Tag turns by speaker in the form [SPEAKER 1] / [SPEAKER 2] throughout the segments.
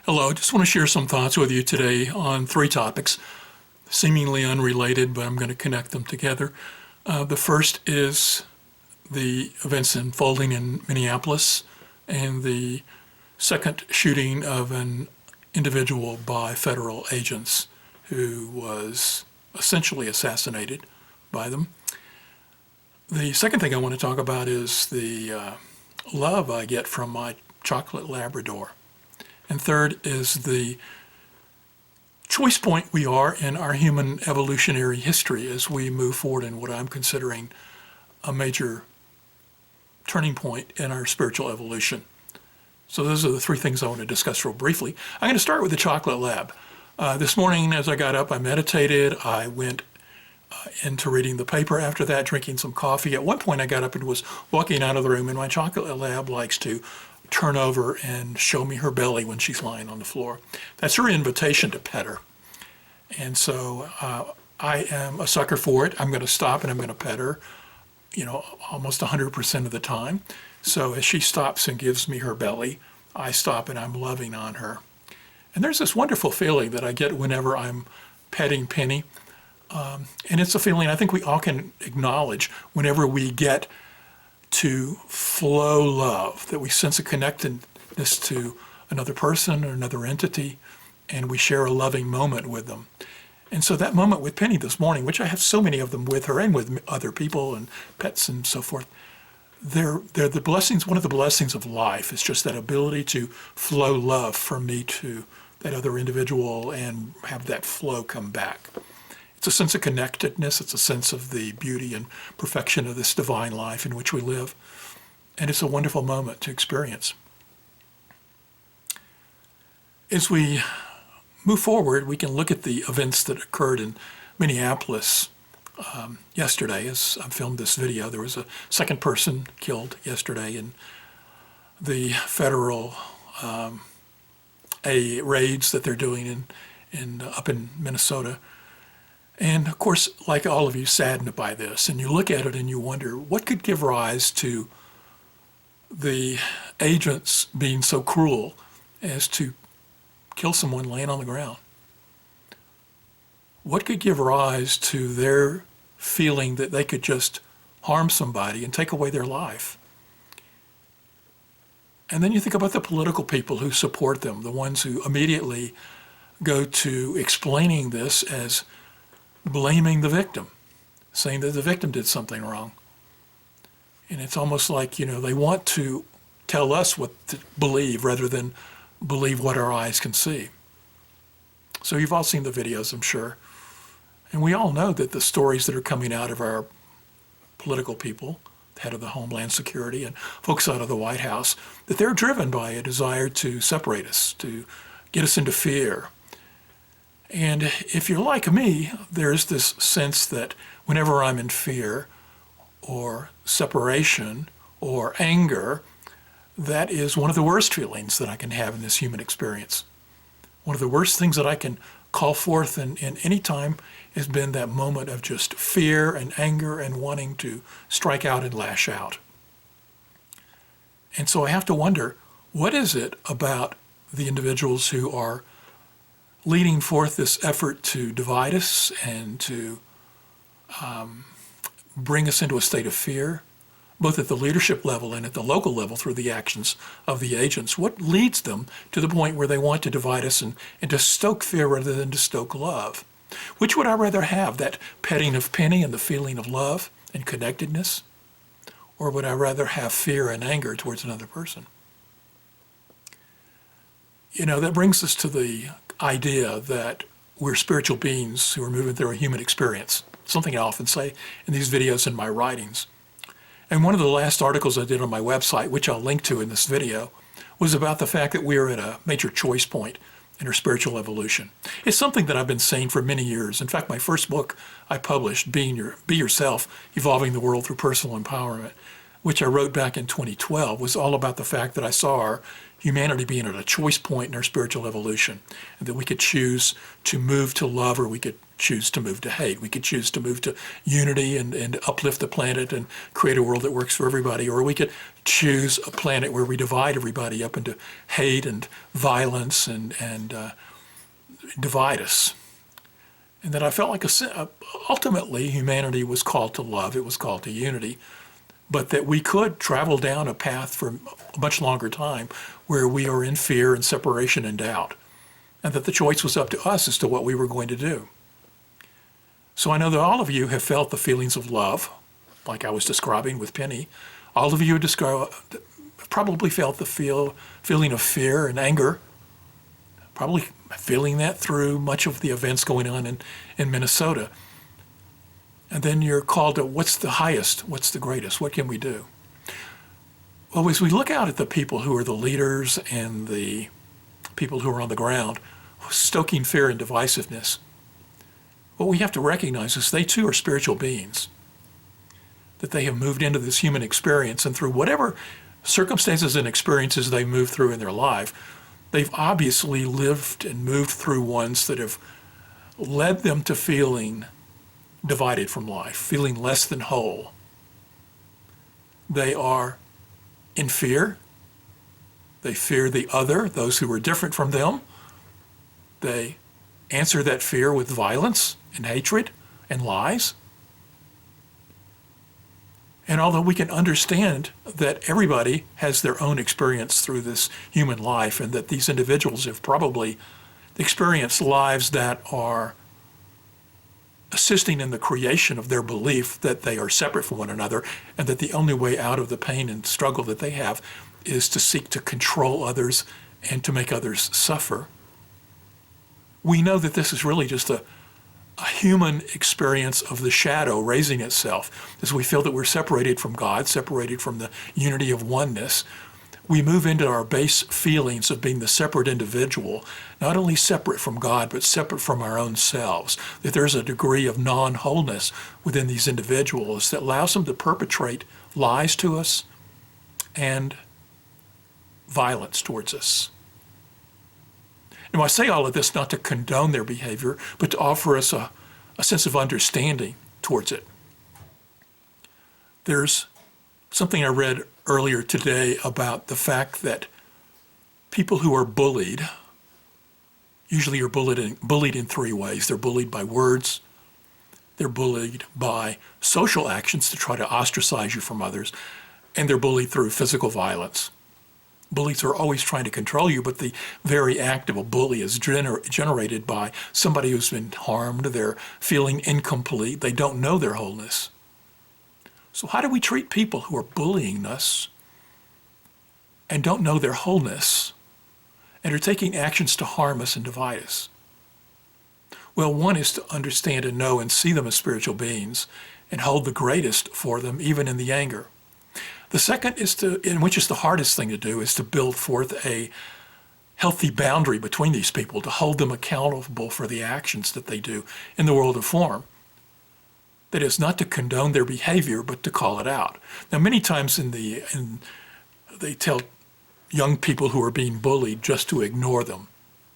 [SPEAKER 1] Hello, I just want to share some thoughts with you today on three topics, seemingly unrelated, but I'm going to connect them together. The first is the events unfolding in Minneapolis and the second shooting of an individual by federal agents who was essentially assassinated by them. The second thing I want to talk about is the love I get from my chocolate Labrador. And third is the choice point we are in our human evolutionary history as we move forward in what I'm considering a major turning point in our spiritual evolution. So those are the three things I want to discuss real briefly. I'm going to start with the chocolate lab. This morning as I got up, I meditated. I went into reading the paper. After that, drinking some coffee. At one point I got up and was walking out of the room, and my chocolate lab likes to turn over and show me her belly when she's lying on the floor. That's her invitation to pet her. And so I am a sucker for it. I'm going to stop and I'm going to pet her, almost 100% of the time. So as she stops and gives me her belly, I stop and I'm loving on her. And there's this wonderful feeling that I get whenever I'm petting Penny. And it's a feeling I think we all can acknowledge whenever we get to flow love, that we sense a connectedness to another person or another entity, and we share a loving moment with them. And so that moment with Penny this morning, which I have so many of them with her and with other people and pets and so forth, they're the blessings. One of the blessings of life is just that ability to flow love from me to that other individual and have that flow come back. It's a sense of connectedness. It's a sense of the beauty and perfection of this divine life in which we live. And it's a wonderful moment to experience. As we move forward, we can look at the events that occurred in Minneapolis yesterday. As I filmed this video, there was a second person killed yesterday in the federal raids that they're doing up in Minnesota. And of course, like all of you, saddened by this. And you look at it and you wonder, what could give rise to the agents being so cruel as to kill someone laying on the ground? What could give rise to their feeling that they could just harm somebody and take away their life? And then you think about the political people who support them, the ones who immediately go to explaining this as blaming the victim, saying that the victim did something wrong. And it's almost like, they want to tell us what to believe rather than believe what our eyes can see. So you've all seen the videos, I'm sure. And we all know that the stories that are coming out of our political people, the head of the Homeland Security and folks out of the White House, that they're driven by a desire to separate us, to get us into fear. And if you're like me, there's this sense that whenever I'm in fear or separation or anger, that is one of the worst feelings that I can have in this human experience. One of the worst things that I can call forth in any time has been that moment of just fear and anger and wanting to strike out and lash out. And so I have to wonder, what is it about the individuals who are leading forth this effort to divide us and to bring us into a state of fear, both at the leadership level and at the local level through the actions of the agents? What leads them to the point where they want to divide us and to stoke fear rather than to stoke love? Which would I rather have, that petting of Penny and the feeling of love and connectedness? Or would I rather have fear and anger towards another person? That brings us to the idea that we're spiritual beings who are moving through a human experience, something I often say in these videos and my writings. And one of the last articles I did on my website, which I'll link to in this video, was about the fact that we are at a major choice point in our spiritual evolution. It's something that I've been saying for many years. In fact, my first book I published, Be Yourself, Evolving the World Through Personal Empowerment, which I wrote back in 2012, was all about the fact that I saw our humanity being at a choice point in our spiritual evolution, and that we could choose to move to love or we could choose to move to hate. We could choose to move to unity and uplift the planet and create a world that works for everybody. Or we could choose a planet where we divide everybody up into hate and violence and divide us. And that I felt like ultimately humanity was called to love. It was called to unity. But that we could travel down a path for a much longer time where we are in fear and separation and doubt. And that the choice was up to us as to what we were going to do. So I know that all of you have felt the feelings of love, like I was describing with Penny. All of you probably felt the feeling of fear and anger, probably feeling that through much of the events going on in Minnesota. And then you're called to what's the highest, what's the greatest, what can we do? Well, as we look out at the people who are the leaders and the people who are on the ground, stoking fear and divisiveness, what we have to recognize is they too are spiritual beings, that they have moved into this human experience, and through whatever circumstances and experiences they move through in their life, they've obviously lived and moved through ones that have led them to feeling divided from life, feeling less than whole. They are in fear. They fear the other, those who are different from them. They answer that fear with violence and hatred and lies. And although we can understand that everybody has their own experience through this human life and that these individuals have probably experienced lives that are assisting in the creation of their belief that they are separate from one another and that the only way out of the pain and struggle that they have is to seek to control others and to make others suffer. We know that this is really just a human experience of the shadow raising itself. As we feel that we're separated from God, separated from the unity of oneness, we move into our base feelings of being the separate individual, not only separate from God, but separate from our own selves. That there's a degree of non-wholeness within these individuals that allows them to perpetrate lies to us and violence towards us. Now, I say all of this not to condone their behavior, but to offer us a sense of understanding towards it. There's something I read earlier today about the fact that people who are bullied usually are bullied in three ways. They're bullied by words, they're bullied by social actions to try to ostracize you from others, and they're bullied through physical violence. Bullies are always trying to control you, but the very act of a bully is generated by somebody who's been harmed. They're feeling incomplete. They don't know their wholeness. So how do we treat people who are bullying us and don't know their wholeness and are taking actions to harm us and divide us? Well, one is to understand and know and see them as spiritual beings and hold the greatest for them, even in the anger. The second is which is the hardest thing to do, is to build forth a healthy boundary between these people, to hold them accountable for the actions that they do in the world of form. That is, not to condone their behavior, but to call it out. Now, many times they tell young people who are being bullied just to ignore them,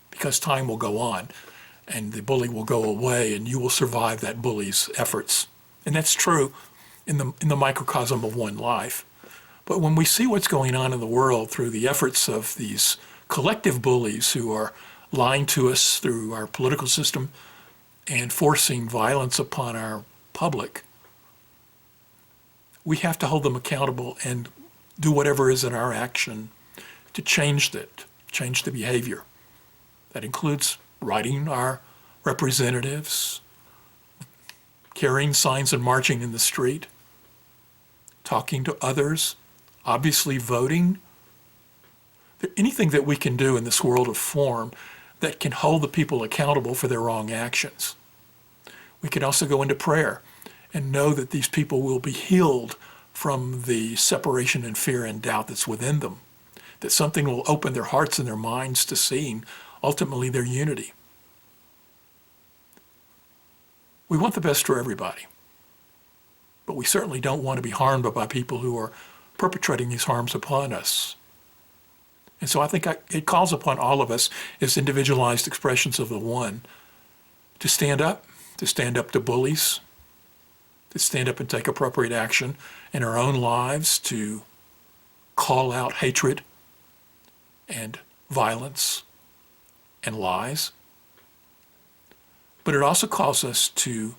[SPEAKER 1] because time will go on, and the bully will go away, and you will survive that bully's efforts. And that's true in the microcosm of one life. But when we see what's going on in the world through the efforts of these collective bullies who are lying to us through our political system and forcing violence upon our public, we have to hold them accountable and do whatever is in our action to change the behavior. That includes writing our representatives, carrying signs and marching in the street, talking to others, obviously voting. Anything that we can do in this world of form that can hold the people accountable for their wrong actions. We can also go into prayer and know that these people will be healed from the separation and fear and doubt that's within them, that something will open their hearts and their minds to seeing ultimately their unity. We want the best for everybody, but we certainly don't want to be harmed by people who are perpetrating these harms upon us. And so I think it calls upon all of us as individualized expressions of the one to stand up, to stand up to bullies, to stand up and take appropriate action in our own lives, to call out hatred and violence and lies. But it also calls us to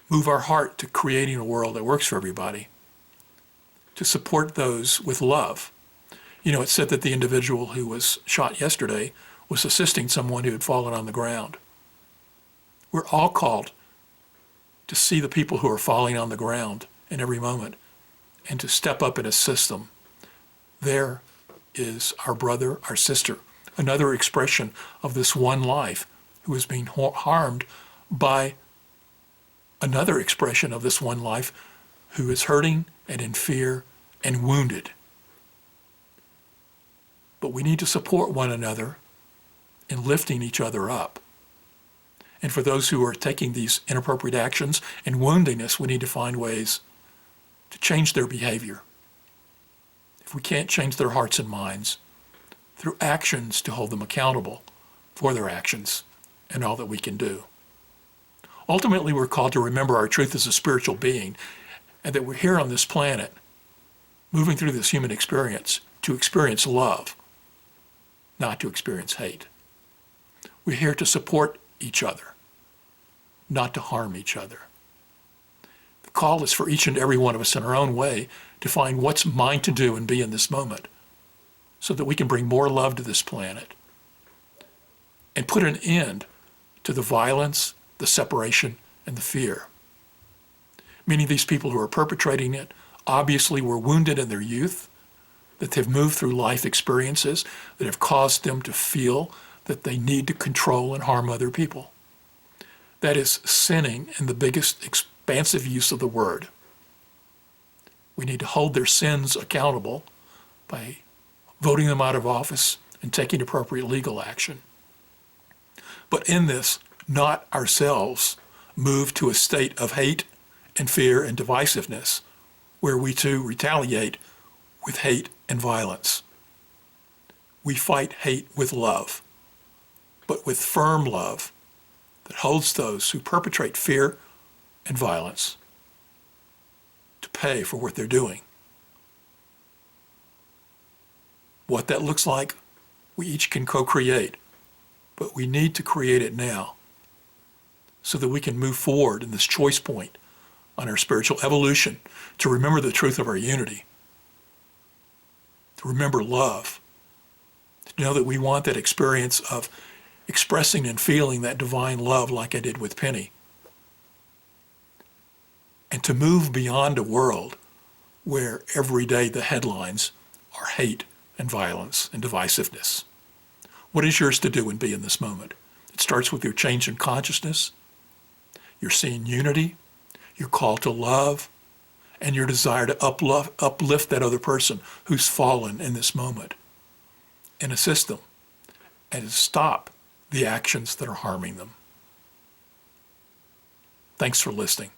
[SPEAKER 1] move our heart to creating a world that works for everybody, to support those with love. You know, it said that the individual who was shot yesterday was assisting someone who had fallen on the ground. We're all called to see the people who are falling on the ground in every moment and to step up and assist them. There is our brother, our sister, another expression of this one life who is being harmed by another expression of this one life who is hurting and in fear and wounded. But we need to support one another in lifting each other up. And for those who are taking these inappropriate actions and wounding us, we need to find ways to change their behavior. If we can't change their hearts and minds, through actions to hold them accountable for their actions and all that we can do. Ultimately, we're called to remember our truth as a spiritual being and that we're here on this planet, moving through this human experience to experience love, not to experience hate. We're here to support each other, not to harm each other. The call is for each and every one of us in our own way to find what's mine to do and be in this moment so that we can bring more love to this planet and put an end to the violence, the separation, and the fear. Many of these people who are perpetrating it obviously were wounded in their youth, that they've moved through life experiences that have caused them to feel that they need to control and harm other people. That is sinning in the biggest expansive use of the word. We need to hold their sins accountable by voting them out of office and taking appropriate legal action. But in this, not ourselves move to a state of hate and fear and divisiveness, where we too retaliate with hate and violence. We fight hate with love, but with firm love that holds those who perpetrate fear and violence to pay for what they're doing. What that looks like, we each can co-create, but we need to create it now so that we can move forward in this choice point on our spiritual evolution, to remember the truth of our unity, to remember love, to know that we want that experience of expressing and feeling that divine love like I did with Penny, and to move beyond a world where every day the headlines are hate and violence and divisiveness. What is yours to do and be in this moment? It starts with your change in consciousness, your seeing unity, your call to love, and your desire to uplift that other person who's fallen in this moment and assist them and to stop the actions that are harming them. Thanks for listening.